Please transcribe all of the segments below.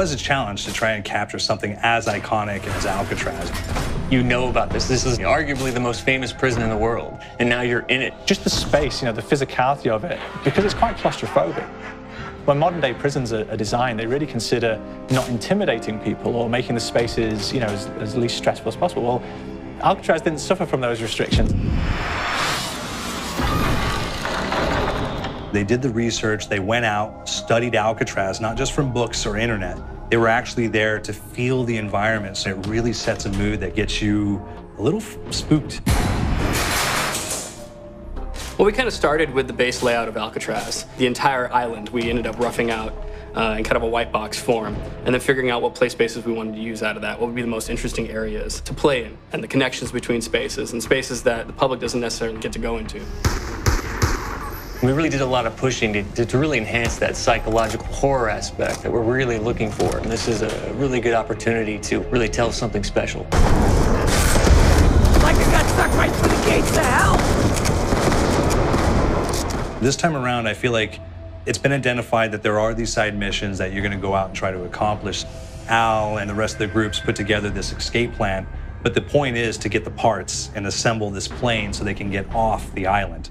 was a challenge to try and capture something as iconic as Alcatraz. You know about this. This is arguably the most famous prison in the world, and now you're in it. Just the space, the physicality of it, because it's quite claustrophobic. When modern-day prisons are designed, they really consider not intimidating people or making the spaces, as least stressful as possible. Well, Alcatraz didn't suffer from those restrictions. They did the research, they went out, studied Alcatraz, not just from books or internet. They were actually there to feel the environment, so it really sets a mood that gets you a little spooked. Well, we kind of started with the base layout of Alcatraz. The entire island we ended up roughing out in kind of a white box form, and then figuring out what play spaces we wanted to use out of that, what would be the most interesting areas to play in, and the connections between spaces, and spaces that the public doesn't necessarily get to go into. We really did a lot of pushing to really enhance that psychological horror aspect that we're really looking for. And this is a really good opportunity to really tell something special. Like I got stuck right through the gates of hell! This time around, I feel like it's been identified that there are these side missions that you're going to go out and try to accomplish. Al and the rest of the groups put together this escape plan, but the point is to get the parts and assemble this plane so they can get off the island.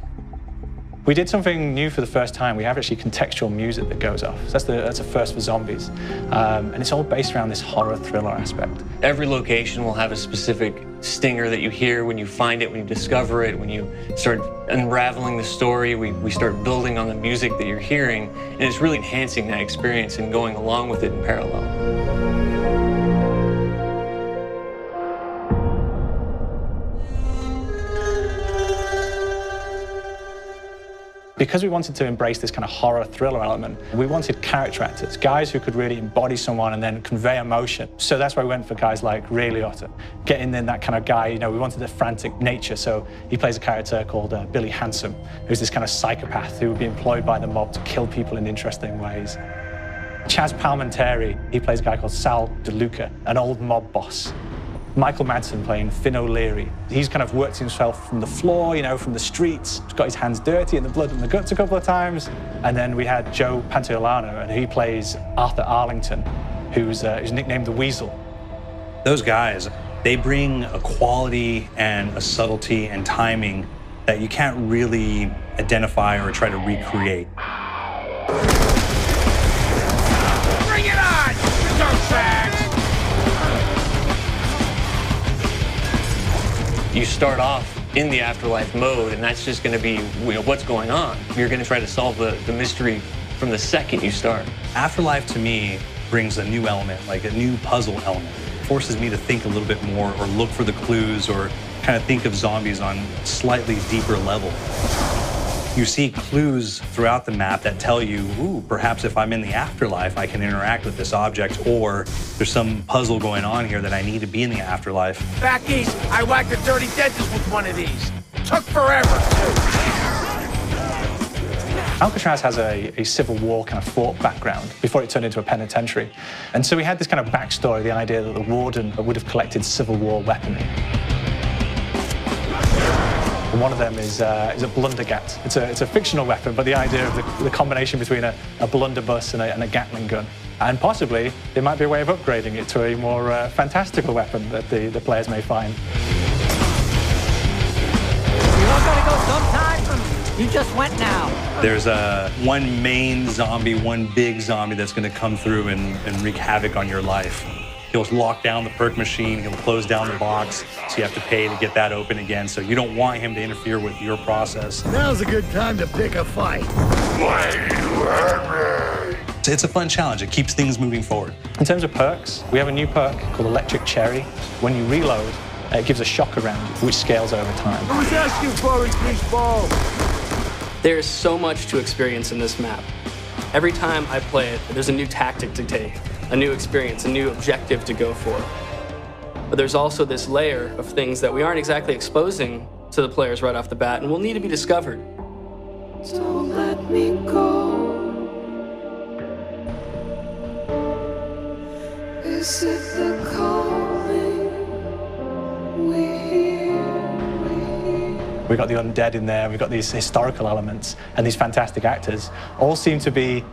We did something new for the first time. We have actually contextual music that goes off. So that's a first for zombies. And it's all based around this horror thriller aspect. Every location will have a specific stinger that you hear when you find it, when you discover it, when you start unraveling the story, we start building on the music that you're hearing, and it's really enhancing that experience and going along with it in parallel. Because we wanted to embrace this kind of horror thriller element, we wanted character actors, guys who could really embody someone and then convey emotion. So that's why we went for guys like Ray Liotta, getting in that kind of guy, we wanted a frantic nature. So he plays a character called Billy Handsome, who's this kind of psychopath who would be employed by the mob to kill people in interesting ways. Chaz Palminteri, he plays a guy called Sal DeLuca, an old mob boss. Michael Madsen playing Finn O'Leary. He's kind of worked himself from the floor, from the streets. He's got his hands dirty in the blood and the guts a couple of times. And then we had Joe Pantoliano, and he plays Arthur Arlington, who's nicknamed the Weasel. Those guys, they bring a quality and a subtlety and timing that you can't really identify or try to recreate. Bring it on, you dirtbags! You start off in the afterlife mode, and that's just going to be what's going on. You're going to try to solve the mystery from the second you start. Afterlife, to me, brings a new element, like a new puzzle element. It forces me to think a little bit more or look for the clues or kind of think of zombies on a slightly deeper level. You see clues throughout the map that tell you, ooh, perhaps if I'm in the afterlife, I can interact with this object, or there's some puzzle going on here that I need to be in the afterlife. Back east, I whacked a dirty dentist with one of these. Took forever, too. Alcatraz has a Civil War kind of fort background before it turned into a penitentiary. And so we had this kind of backstory, the idea that the warden would have collected Civil War weaponry. And one of them is a blundergat. It's a fictional weapon, but the idea of the combination between a blunderbuss and a Gatling gun. And possibly, there might be a way of upgrading it to a more fantastical weapon that the players may find. You all gotta go sometime? You just went now. There's one main zombie, one big zombie that's going to come through and wreak havoc on your life. He'll lock down the perk machine, he'll close down the box, so you have to pay to get that open again. So you don't want him to interfere with your process. Now's a good time to pick a fight. It's a fun challenge. It keeps things moving forward. In terms of perks, we have a new perk called Electric Cherry. When you reload, it gives a shock around you, which scales over time. Who's asking for it, greaseball? There's so much to experience in this map. Every time I play it, there's a new tactic to take, a new experience, a new objective to go for. But there's also this layer of things that we aren't exactly exposing to the players right off the bat and will need to be discovered. Don't let me go. Is it the calling we hear? We've got the undead in there, we've got these historical elements, and these fantastic actors all seem to be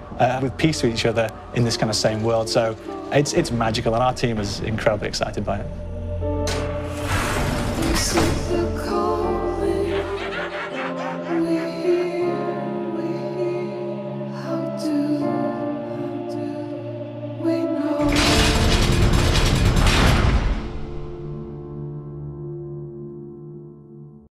with peace with each other in this kind of same world. So it's magical, and our team is incredibly excited by it. This is the call.